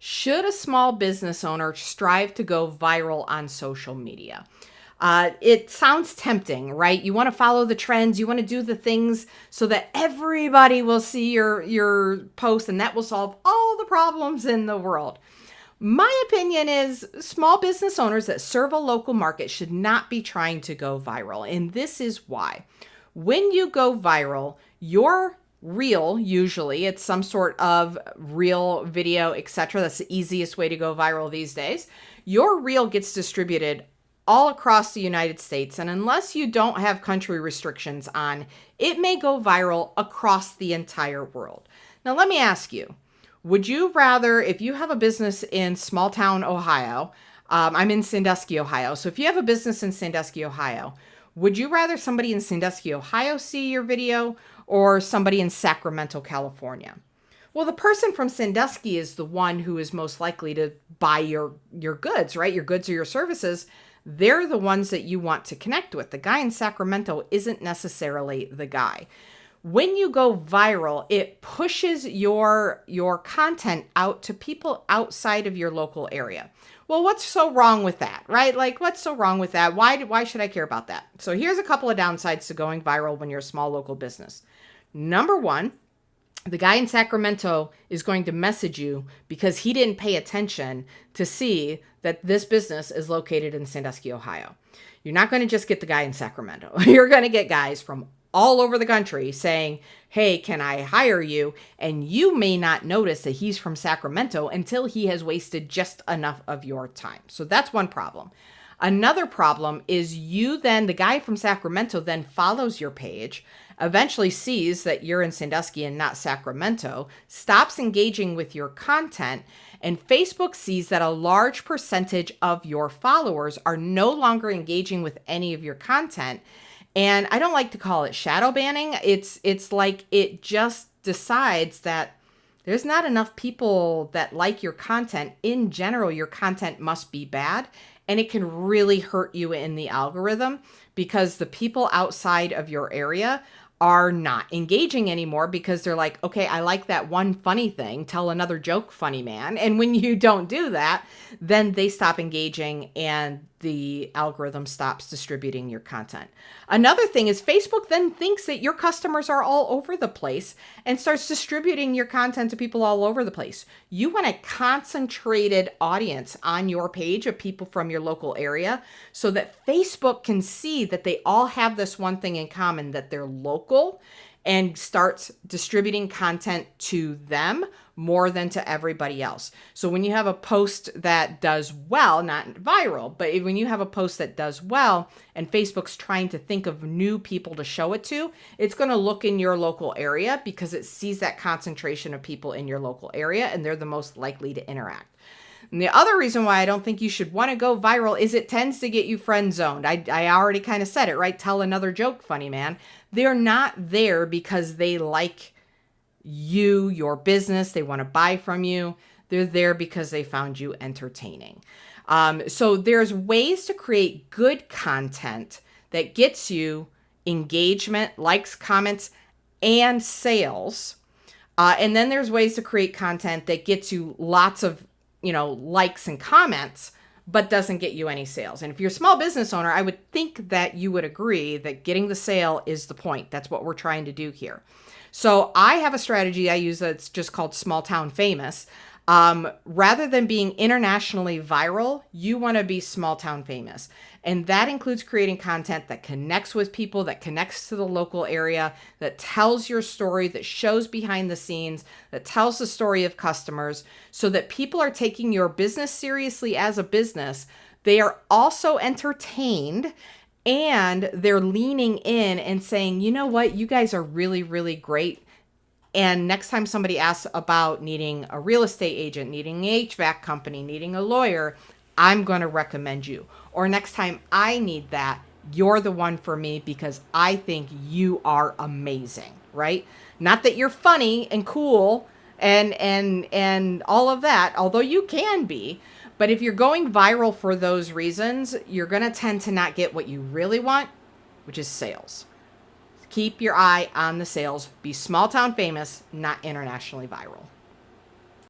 Should a small business owner strive to go viral on social media? It sounds tempting, right? You want to follow the trends. You want to do the things so that everybody will see your post, and that will solve all the problems in the world. My opinion is small business owners that serve a local market should not be trying to go viral. And this is why. When you go viral, your reel, usually it's some sort of reel video, etc. That's the easiest way to go viral these days. Your reel gets distributed all across the United States. And unless you don't have country restrictions on, it may go viral across the entire world. Now, let me ask you, would you rather, if you have a business in small town Ohio, I'm in Sandusky, Ohio. So if you have a business in Sandusky, Ohio, would you rather somebody in Sandusky, Ohio see your video or somebody in Sacramento, California? Well, the person from Sandusky is the one who is most likely to buy your goods, right? Your goods or your services. They're the ones that you want to connect with. The guy in Sacramento isn't necessarily the guy. When you go viral, it pushes your content out to people outside of your local area. Well, what's so wrong with that, right? Like, what's so wrong with that? Why should I care about that? So here's a couple of downsides to going viral when you're a small local business. Number one, the guy in Sacramento is going to message you because he didn't pay attention to see that this business is located in Sandusky, Ohio. You're not going to just get the guy in Sacramento. You're going to get guys from all over the country saying, hey, can I hire you? And you may not notice that he's from Sacramento until he has wasted just enough of your time. So that's one problem. Another problem is the guy from Sacramento then follows your page, eventually sees that you're in Sandusky and not Sacramento, stops engaging with your content, and Facebook sees that a large percentage of your followers are no longer engaging with any of your content. And I don't like to call it shadow banning. It's like it just decides that there's not enough people that like your content. In general, your content must be bad. And it can really hurt you in the algorithm because the people outside of your area are not engaging anymore because they're like, okay, I like that one funny thing. Tell another joke, funny man. And when you don't do that, then they stop engaging and the algorithm stops distributing your content. Another thing is Facebook then thinks that your customers are all over the place and starts distributing your content to people all over the place. You want a concentrated audience on your page of people from your local area so that Facebook can see that they all have this one thing in common, that they're local, and starts distributing content to them more than to everybody else. So when you have a post that does well, not viral, but when you have a post that does well and Facebook's trying to think of new people to show it to, it's going to look in your local area because it sees that concentration of people in your local area and they're the most likely to interact. And the other reason why I don't think you should want to go viral is it tends to get you friend zoned. I already kind of said it, right? Tell another joke, funny man. They're not there because they like you, your business, they want to buy from you. They're there because they found you entertaining. So there's ways to create good content that gets you engagement, likes, comments, and sales. And then there's ways to create content that gets you lots of, likes and comments, but doesn't get you any sales. And if you're a small business owner, I would think that you would agree that getting the sale is the point. That's what we're trying to do here. So I have a strategy I use that's just called Small Town Famous. Rather than being internationally viral, you want to be small town famous. And that includes creating content that connects with people, that connects to the local area, that tells your story, that shows behind the scenes, that tells the story of customers so that people are taking your business seriously as a business. They are also entertained and they're leaning in and saying, you know what, you guys are really, really great. And next time somebody asks about needing a real estate agent, needing an HVAC company, needing a lawyer, I'm going to recommend you. Or next time I need that, you're the one for me because I think you are amazing, right? Not that you're funny and cool and all of that, although you can be. But if you're going viral for those reasons, you're going to tend to not get what you really want, which is sales. Keep your eye on the sales. Be small town famous, not internationally viral.